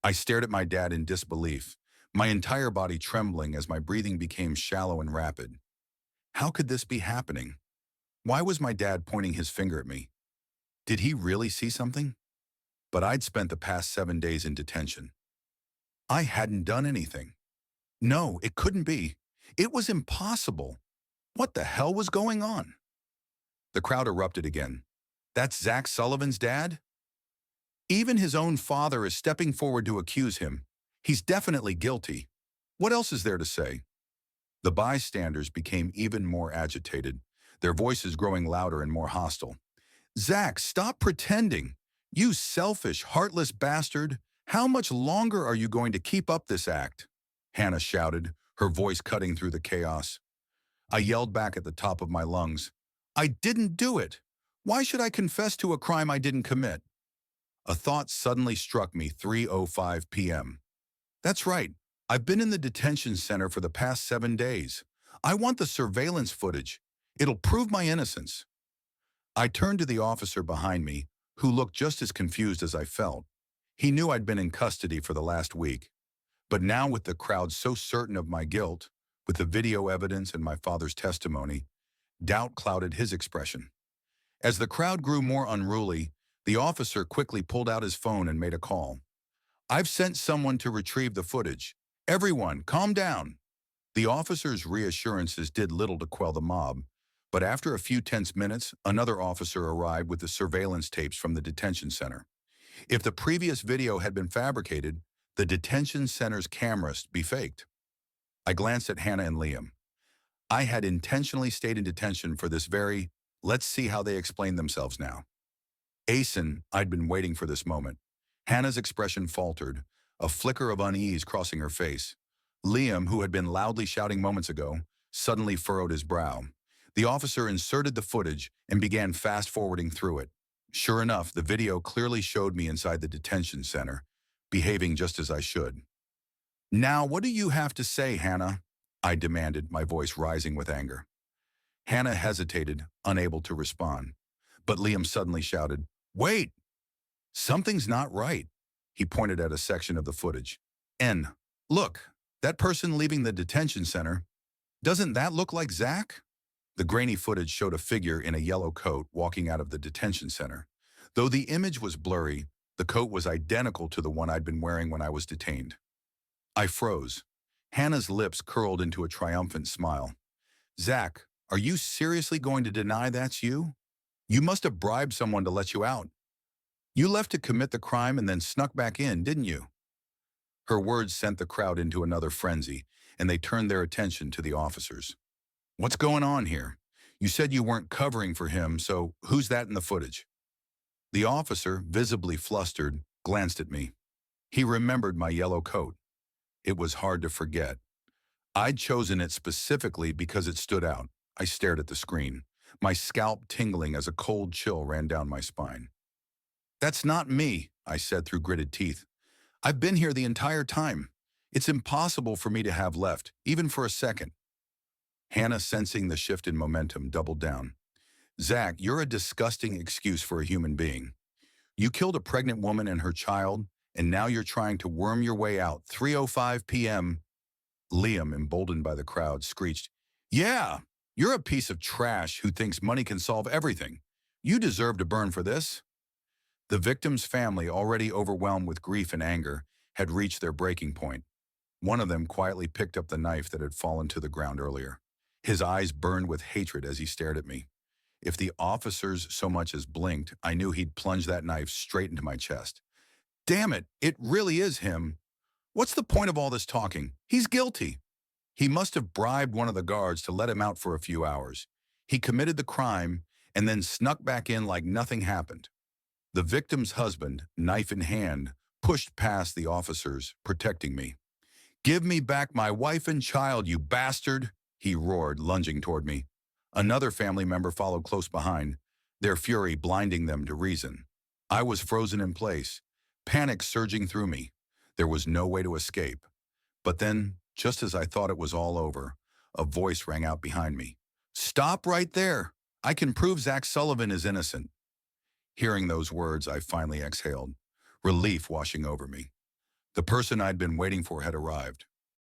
I stared at my dad in disbelief, my entire body trembling as my breathing became shallow and rapid. How could this be happening? Why was my dad pointing his finger at me? Did he really see something? But I'd spent the past 7 days in detention. I hadn't done anything. No, it couldn't be. It was impossible. What the hell was going on? The crowd erupted again. That's Zach Sullivan's dad? Even his own father is stepping forward to accuse him. He's definitely guilty. What else is there to say? The bystanders became even more agitated, their voices growing louder and more hostile. Zach, stop pretending. You selfish, heartless bastard. How much longer are you going to keep up this act? Hannah shouted, her voice cutting through the chaos. I yelled back at the top of my lungs. I didn't do it. Why should I confess to a crime I didn't commit? A thought suddenly struck me 3:05 p.m. That's right. I've been in the detention center for the past 7 days. I want the surveillance footage. It'll prove my innocence. I turned to the officer behind me, who looked just as confused as I felt. He knew I'd been in custody for the last week. But now with the crowd so certain of my guilt, with the video evidence and my father's testimony, doubt clouded his expression. As the crowd grew more unruly, the officer quickly pulled out his phone and made a call. I've sent someone to retrieve the footage. Everyone, calm down. The officer's reassurances did little to quell the mob, but after a few tense minutes, another officer arrived with the surveillance tapes from the detention center. If the previous video had been fabricated, the detention center's cameras be faked. I glanced at Hannah and Liam. I had intentionally stayed in detention for this very, let's see how they explain themselves now. Asen, I'd been waiting for this moment. Hannah's expression faltered, a flicker of unease crossing her face. Liam, who had been loudly shouting moments ago, suddenly furrowed his brow. The officer inserted the footage and began fast-forwarding through it. Sure enough, the video clearly showed me inside the detention center, behaving just as I should. Now, what do you have to say, Hannah? I demanded, my voice rising with anger. Hannah hesitated, unable to respond. But Liam suddenly shouted, Wait! Something's not right. He pointed at a section of the footage. Look, that person leaving the detention center, doesn't that look like Zach? The grainy footage showed a figure in a yellow coat walking out of the detention center. Though the image was blurry, the coat was identical to the one I'd been wearing when I was detained. I froze. Hannah's lips curled into a triumphant smile. Zach, are you seriously going to deny that's you? You must have bribed someone to let you out. You left to commit the crime and then snuck back in, didn't you? Her words sent the crowd into another frenzy, and they turned their attention to the officers. What's going on here? You said you weren't covering for him, so who's that in the footage? The officer, visibly flustered, glanced at me. He remembered my yellow coat. It was hard to forget. I'd chosen it specifically because it stood out. I stared at the screen, my scalp tingling as a cold chill ran down my spine. That's not me, I said through gritted teeth. I've been here the entire time. It's impossible for me to have left, even for a second. Hannah, sensing the shift in momentum, doubled down. Zach, you're a disgusting excuse for a human being. You killed a pregnant woman and her child, and now you're trying to worm your way out. 3:05 p.m. Liam, emboldened by the crowd, screeched, Yeah, you're a piece of trash who thinks money can solve everything. You deserve to burn for this. The victim's family, already overwhelmed with grief and anger, had reached their breaking point. One of them quietly picked up the knife that had fallen to the ground earlier. His eyes burned with hatred as he stared at me. If the officers so much as blinked, I knew he'd plunge that knife straight into my chest. Damn it, it really is him. What's the point of all this talking? He's guilty. He must have bribed one of the guards to let him out for a few hours. He committed the crime and then snuck back in like nothing happened. The victim's husband, knife in hand, pushed past the officers, protecting me. Give me back my wife and child, you bastard, he roared, lunging toward me. Another family member followed close behind, their fury blinding them to reason. I was frozen in place, panic surging through me. There was no way to escape. But then, just as I thought it was all over, a voice rang out behind me. Stop right there. I can prove Zach Sullivan is innocent. Hearing those words, I finally exhaled, relief washing over me. The person I'd been waiting for had arrived.